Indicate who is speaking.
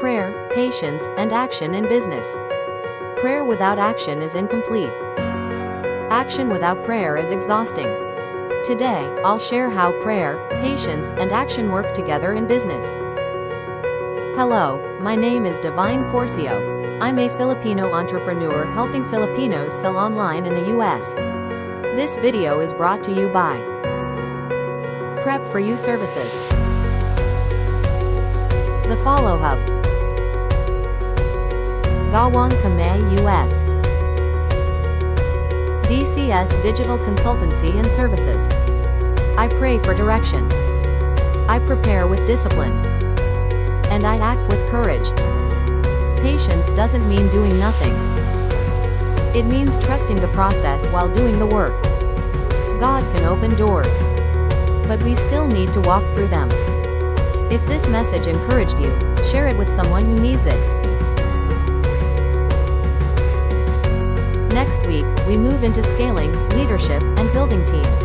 Speaker 1: Prayer, patience, and action in business. Prayer without action is incomplete. Action without prayer is exhausting. Today, I'll share how prayer, patience, and action work together in business. Hello, my name is Divine Porcio. I'm a Filipino entrepreneur helping Filipinos sell online in the US. This video is brought to you by Prep for You Services, The Follow Hub, Gawang Kame US, DCS Digital Consultancy and Services. I pray for direction. I prepare with discipline. And I act with courage. Patience doesn't mean doing nothing. It means trusting the process while doing the work. God can open doors, but we still need to walk through them. If this message encouraged you, share it with someone who needs it. Next week, we move into scaling, leadership, and building teams.